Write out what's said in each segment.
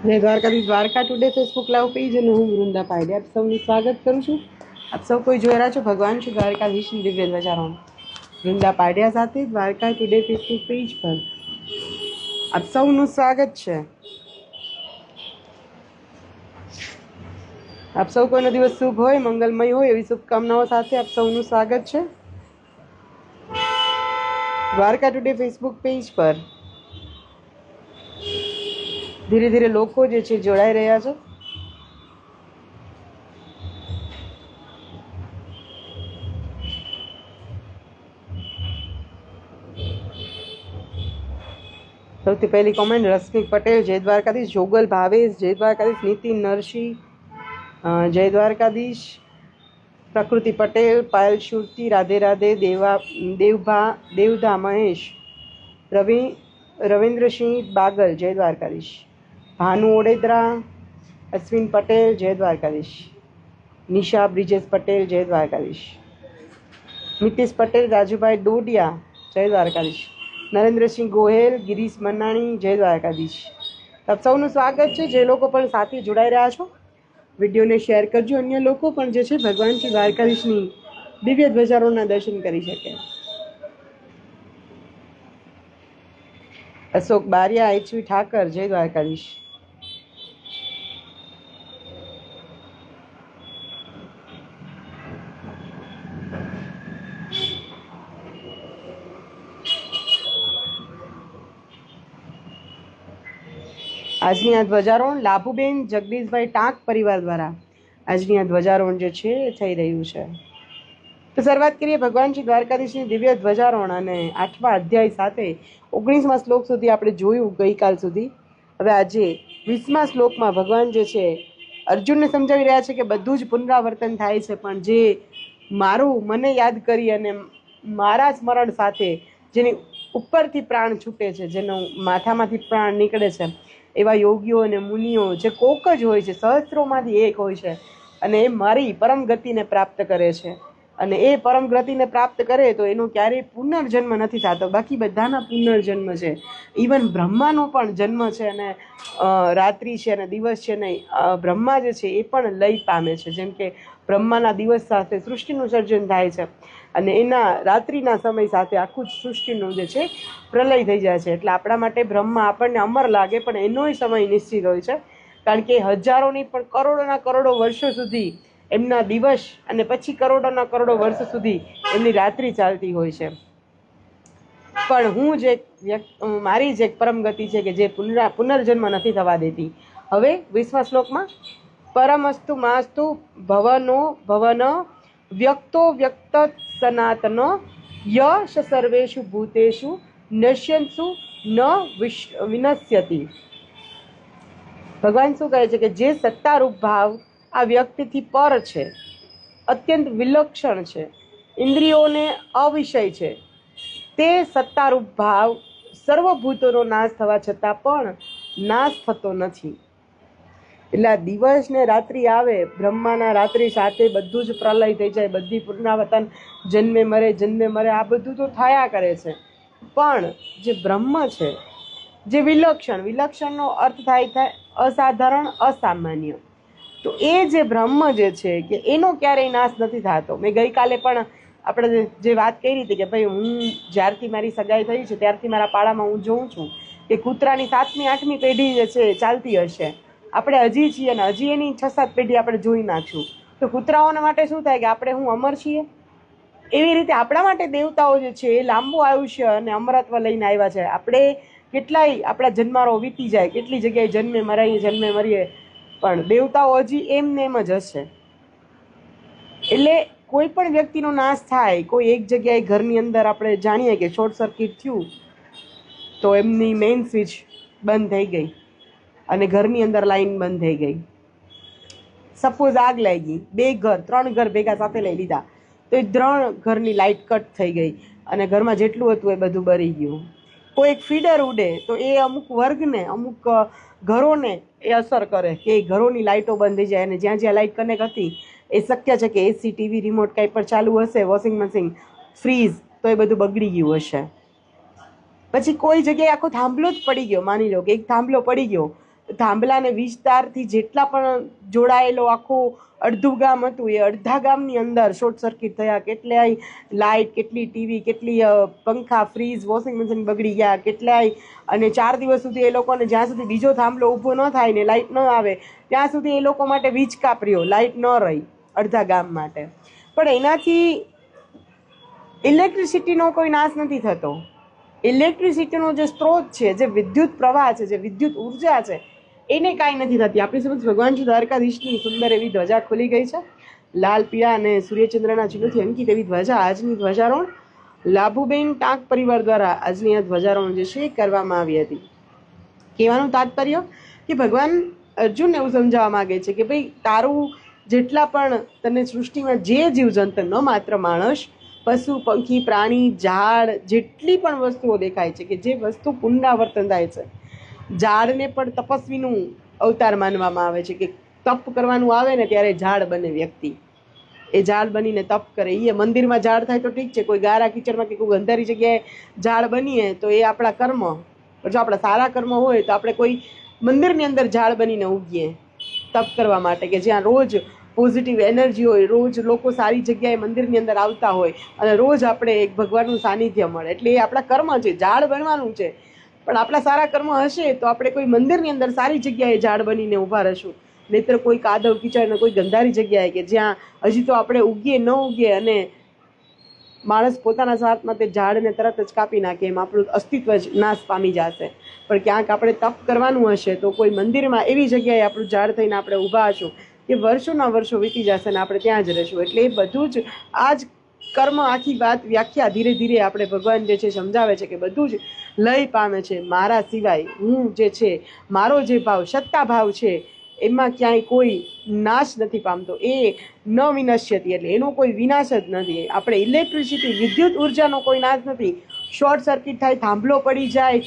જય Dwarkadhish. Dwarka today Facebook live page અને હું વૃંદા પાયડે આપ સૌનું સ્વાગત કરું છું. આપ સૌ કોઈ જોઈ રહ્યા છો ભગવાન શ્રી દ્વારકાધીશની દિવ્ય ધ્વજારોહણ વૃંદા પાડ્યા સાથે દ્વારકા ટુડે ફેસબુક પેજ પર આપ સૌનું સ્વાગત છે. આપ સૌ કોઈનો દિવસ શુભ હોય, મંગલમય હોય એવી શુભકામનાઓ સાથે આપ સૌનું સ્વાગત છે દ્વારકા ટુડે ફેસબુક પેજ પર. ધીરે ધીરે લોકો જે છે જોડાઈ રહ્યા છે. સૌથી પહેલી કોમેન્ટ રશ્મિક પટેલ જય દ્વારકાધીશ, જોગલ ભાવેશ જય દ્વારકાધીશ, નીતિન નરસિંહ જય દ્વારકાધીશ, પ્રકૃતિ પટેલ, પાયલ શુરતી રાધે રાધે, દેવધા મહેશ, રવિન્દ્રસિંહ બાગલ જય દ્વારકાધીશ, ભાનુ ઓડેદરા, અશ્વિન પટેલ જય દ્વારકાધીશ, નિશા બ્રિજેશ પટેલ જય દ્વારકાધીશ, નીતિશ પટેલ, રાજુભાઈ ડોડિયા જય દ્વારકાધીશ, નરેન્દ્રસિંહ ગોહેલ, ગિરીશ મનાણી જય દ્વારકાધીશ. આપ સૌનું સ્વાગત છે. જે લોકો પણ સાથે જોડાઈ રહ્યા છો વિડીયોને શેર કરજો, અન્ય લોકો પણ જે છે ભગવાન શ્રી દ્વારકાધીશની દિવ્ય ધ્વજારોહણના દર્શન કરી શકે. અશોક બારિયા, એચવી ઠાકર જય દ્વારકાધીશ. આજની આ ધ્વજારોહણ લાભુબેન જગદીશભાઈ ટાંક પરિવાર દ્વારા આજની આ ધ્વજારોહણ જે છે એ થઈ રહ્યું છે. તો શરૂઆત કરીએ ભગવાન શ્રી દ્વારકાધીશની દિવ્ય ધ્વજારોહણ અને 8મા અધ્યાય સાથે 19મા શ્લોક સુધી આપણે જોયું ગઈકાલ સુધી. હવે આજે 20મા શ્લોકમાં ભગવાન જે છે અર્જુનને સમજાવી રહ્યા છે કે બધું જ પુનરાવર્તન થાય છે, પણ જે મને યાદ કરી અને મારા સ્મરણ સાથે જેની ઉપરથી પ્રાણ છૂટે છે, જેનો માથામાંથી પ્રાણ નીકળે છે, એવા યોગીઓ અને મુનિઓ જે કોક જ હોય છે, સહસ્ત્રોમાંથી એક હોય છે, અને એ મારી પરમ ગતિને પ્રાપ્ત કરે છે. અને એ પરમ ગતિને પ્રાપ્ત કરે તો એનો ક્યારેય પુનર્જન્મ નથી થતો. બાકી બધાના પુનર્જન્મ છે. ઇવન બ્રહ્માનો પણ જન્મ છે, અને રાત્રિ છે અને દિવસ છે નહીં, બ્રહ્મા જે છે એ પણ લય પામે છે. જેમ કે બ્રહ્માના દિવસ સાથે સૃષ્ટિનું સર્જન થાય છે, અને એના રાત્રિના સમય સાથે આખું જ સૃષ્ટિનું જે છે પ્રલય થઈ જાય છે. એટલે આપણા માટે બ્રહ્મા આપણને અમર લાગે, પણ એનોય સમય નિશ્ચિત હોય છે, કારણ કે હજારોની પણ કરોડોના કરોડો વર્ષો સુધી એમના દિવસ અને પછી કરોડોના કરોડો વર્ષ સુધી એમની રાત્રિ ચાલતી હોય છે. પણ હું જે મારી જે પરમ ગતિ છે કે જે પુનર્જન્મ નથી થવા દેતી. હવે 20મા શ્લોકમાં પરમસ્તુ માસ્તુ ભવન વ્યક્તો વ્યક્ત સનાતન યશ સર્વેષુ ભૂતેષુ નશ્યંતુ ન વિનશ્યતિ. ભગવાન શું કહે છે કે જે સત્તારૂપ ભાવ આ વ્યક્તિથી પર છે, અત્યંત વિલક્ષણ છે, ઇન્દ્રિયોને અવિષય છે, તે સત્તારૂપ ભાવ સર્વભૂતોનો નાશ થવા છતાં પણ નાશ થતો નથી. એટલે આ દિવસ ને રાત્રિ આવે, બ્રહ્માના રાત્રિ સાથે બધું જ પ્રલય થઈ જાય, બધી પુનરાવર્તન, જન્મે મરે, આ બધું તો થયા કરે છે. પણ જે બ્રહ્મ છે, જે વિલક્ષણનો અર્થ થાય અસાધારણ, અસામાન્ય. તો એ જે બ્રહ્મ જે છે કે એનો ક્યારેય નાશ નથી થતો. મેં ગઈકાલે પણ આપણે જે વાત કરી હતી કે ભાઈ હું જ્યારથી મારી સગાઈ થઈ છે ત્યારથી મારા પાડામાં હું જોઉં છું કે કૂતરાની 7મી 8મી પેઢી જે છે ચાલતી હશે. આપણે હજી છીએ અને હજી એની 6-7 પેઢી આપણે જોઈ નાખશું. તો કૂતરાઓના માટે શું થાય કે આપણે હું અમર છીએ, એવી રીતે આપણા માટે દેવતાઓ જે છે એ લાંબુ આયુષ્ય અને અમરત્વ લઈને આવ્યા છે. આપણે કેટલાય આપણા જન્મારો વીતી જાય, કેટલી જગ્યાએ જન્મે મરીએ, પણ દેવતાઓ હજી એમને એમ જ હશે. એટલે કોઈ પણ વ્યક્તિનો નાશ થાય, કોઈ એક જગ્યાએ ઘરની અંદર આપણે જાણીએ કે શોર્ટ સર્કિટ થયું તો એમની મેઇન સ્વિચ બંધ થઈ ગઈ અને ઘરની અંદર લાઈન બંધ થઈ ગઈ. સપોઝ આગ લાગી, 2 ઘર 3 ઘર ભેગા સાથે લઈ લીધા તો એ 3 ઘરની લાઇટ કટ થઈ ગઈ અને ઘરમાં જેટલું હતું એ બધું બળી ગયું. કોઈ એક ફીડર ઉડે તો એ અમુક વર્ગને, અમુક ઘરોને એ અસર કરે કે એ ઘરોની લાઇટો બંધ થઈ જાય, અને જ્યાં જ્યાં લાઇટ કનેક્ટ હતી એ શક્ય છે કે એસી, ટીવી, રિમોટ કાંઈ પણ ચાલુ હશે, વોશિંગ મશીન, ફ્રીજ, તો એ બધું બગડી ગયું હશે. પછી કોઈ જગ્યાએ આખો થાંભલો જ પડી ગયો, માની લો કે એક થાંભલો પડી ગયો થાંભલાને વીજતારથી જેટલા પણ જોડાયેલો આખો અડધું ગામ હતું એ અડધા ગામની અંદર શોર્ટ સર્કિટ થયા, કેટલાય લાઇટ, કેટલી ટીવી, કેટલી પંખા, ફ્રીજ, વોશિંગ મશીન બગડી ગયા, કેટલાય, અને 4 દિવસ સુધી એ લોકોને જ્યાં સુધી બીજો થાંભલો ઊભો ન થાય ને લાઇટ ન આવે ત્યાં સુધી એ લોકો માટે વીજ કાપર્યો, લાઇટ ન રહી અડધા ગામ માટે. પણ એનાથી ઇલેક્ટ્રિસિટીનો કોઈ નાશ નથી થતો. ઇલેક્ટ્રિસિટીનો જે સ્ત્રોત છે, જે વિદ્યુત પ્રવાહ છે, જે વિદ્યુત ઉર્જા છે, એને કાંઈ નથી થતી. આપણી સમક્ષ ભગવાન શ્રી દ્વારકાધીશની સુંદર એવી ધ્વજા ખુલી ગઈ છે. લાલ, પીળા અને સૂર્યચંદ્રના ચિહ્નોથી અંકિત એવી ધ્વજા. આજની ધ્વજારોહણ લાભુબેન ટાંક પરિવાર દ્વારા આજની આ ધ્વજારોહણ જે છે કરવામાં આવી હતી. કહેવાનું તાત્પર્ય કે ભગવાન અર્જુનને એવું સમજાવવા માગે છે કે ભાઈ, તારું જેટલા પણ તને સૃષ્ટિમાં જે જીવજંતુ, ન માત્ર માણસ, પશુ, પંખી, પ્રાણી, ઝાડ, જેટલી પણ વસ્તુઓ દેખાય છે કે જે વસ્તુ પુનરાવર્તન થાય છે. ઝાડને પણ તપસ્વીનું અવતાર માનવામાં આવે છે કે તપ કરવાનું આવે ને ત્યારે ઝાડ બને વ્યક્તિ. એ ઝાડ બનીને તપ કરે. એ મંદિરમાં ઝાડ થાય તો ઠીક છે, કોઈ ગારા કીચડમાં કે કોઈ અંધારી જગ્યાએ ઝાડ બનીએ તો એ આપણા કર્મ. જો આપણા સારા કર્મ હોય તો આપણે કોઈ મંદિરની અંદર ઝાડ બનીને ઉગીએ તપ કરવા માટે, કે જ્યાં રોજ પોઝિટિવ એનર્જી હોય, રોજ લોકો સારી જગ્યાએ મંદિરની અંદર આવતા હોય અને રોજ આપણે એક ભગવાનનું સાનિધ્ય મળે. એટલે એ આપણા કર્મ છે, ઝાડ બનવાનું છે. પણ આપણા સારા કર્મ હશે તો આપણે કોઈ મંદિરની અંદર સારી જગ્યાએ ઝાડ બનીને ઊભા રહીશું, નહીંતર કોઈ કાદવ કીચડ ને કોઈ ગંધારી જગ્યાએ કે જ્યાં હજી તો આપણે ઉગીએ ન ઉગીએ અને માણસ પોતાના સ્વાર્થમાં તે ઝાડને તરત જ કાપી નાખે, એમ આપણું અસ્તિત્વ જ નાશ પામી જશે. પણ ક્યાંક આપણે તપ કરવાનું હશે તો કોઈ મંદિરમાં એવી જગ્યાએ આપણું ઝાડ થઈને આપણે ઊભા હશું કે વર્ષોના વર્ષો વીતી જશે અને આપણે ત્યાં જ રહીશું. એટલે એ બધું જ આ જ કર્મ, આખી વાત વ્યાખ્યા ધીરે ધીરે આપણે ભગવાન જે છે સમજાવે છે કે બધું જ લય પામે છે. મારા સિવાય હું જે છે, મારો જે ભાવ, સત્તા ભાવ છે, એમાં ક્યાંય કોઈ નાશ નથી પામતો. એ ન વિનશ્યતી, એટલે એનો કોઈ વિનાશ જ નથી. આપણે ઇલેક્ટ્રિસિટી, વિદ્યુત ઉર્જાનો કોઈ નાશ નથી. શોર્ટ સર્કિટ થાય, થાંભલો પડી જાય,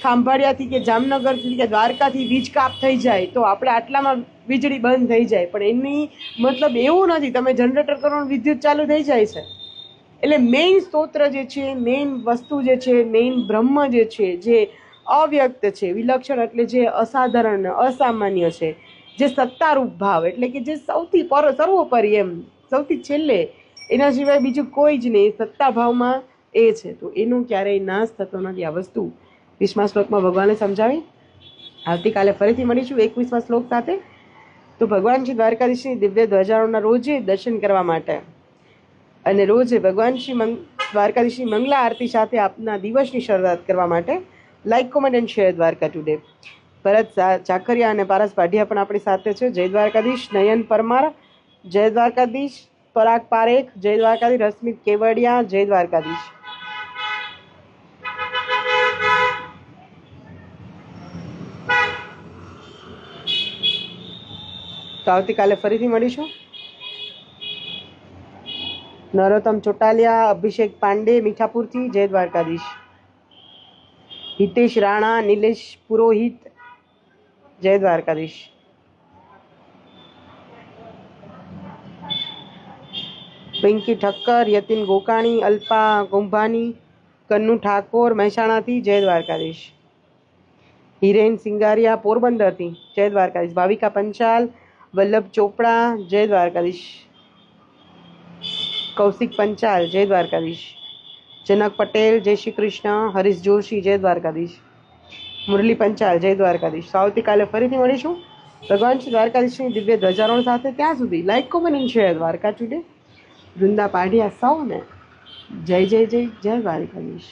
ખાંભાળિયાથી કે જામનગરથી કે દ્વારકાથી વીજ કાપ થઈ જાય તો આપણે આટલામાં વીજળી બંધ થઈ જાય, પણ એની મતલબ એવું નથી તમે જનરેટર કરો વિદ્યુત ચાલુ થઈ જાય છે. એટલે મેઇન સ્તોત્ર જે છે, મેઇન વસ્તુ જે છે, મેઇન બ્રહ્મ જે છે, જે અવ્યક્ત છે, વિલક્ષણ એટલે જે અસાધારણ, અસામાન્ય છે, જે સત્તારૂપ ભાવ, એટલે કે જે સૌથી સર્વોપરી, એમ સૌથી છેલ્લે, એના સિવાય બીજું કોઈ જ નહીં, સત્તા ભાવમાં એ છે. તો એનો ક્યારેય નાશ થતો નથી. આ વસ્તુ 20મા શ્લોકમાં ભગવાને સમજાવી. આવતીકાલે ફરીથી મળીશું 21મા શ્લોક સાથે. તો ભગવાન શ્રી દ્વારકાધીશની દિવ્ય ધ્વજારોના રોજે દર્શન કરવા માટે અને રોજે ભગવાન શ્રી દ્વારકાધીશની મંગલા આરતી સાથે આપના દિવસની શરૂઆત કરવા માટે like, comment and share Dwarka today. Bharat Chakariya અને પારસ પાઢિયા પણ આપણી સાથે છે. જય દ્વારકાધીશ. નયન પરમાર, જય દ્વારકાધીશ. પરાગ પારેખ, જય દ્વારકાધીશ. રશ્મિત કેવડિયા, જય દ્વારકાધીશ. તો આવતીકાલે ફરીથી મળીશું. નરોત્તમ ચોટાલિયા, અભિષેક પાંડે મીઠાપુરથી, જય દ્વારકાધીશ. હિતેશ રાણા, નિલેશ પુરોહિત, જય દ્વારકાધીશ. પિંકી ઠક્કર, યતિન ગોકાણી, અલ્પા ગોંભાની, કન્નુ ઠાકોર મહેસાણાથી, જય દ્વારકાધીશ. હિરેન સિંગારિયા પોરબંદરથી, જય દ્વારકાધીશ. ભાવિકા પંચાલ, વલ્લભ ચોપડા, જય દ્વારકાધીશ. કૌશિક પંચાલ, જય દ્વારકાધીશ. જનક પટેલ, જય શ્રી કૃષ્ણ. હરીશ જોશી, જય દ્વારકાધીશ. મુરલી પંચાલ, જય દ્વારકાધીશ. તો આવતીકાલે ફરીથી મળીશું ભગવાન શ્રી દ્વારકાધીશની દિવ્ય ધ્વજારોહણ સાથે. ત્યાં સુધી like, comment and share Dwarka today. Vrunda Padhiya સૌને જય જય જય જય દ્વારકાધીશ.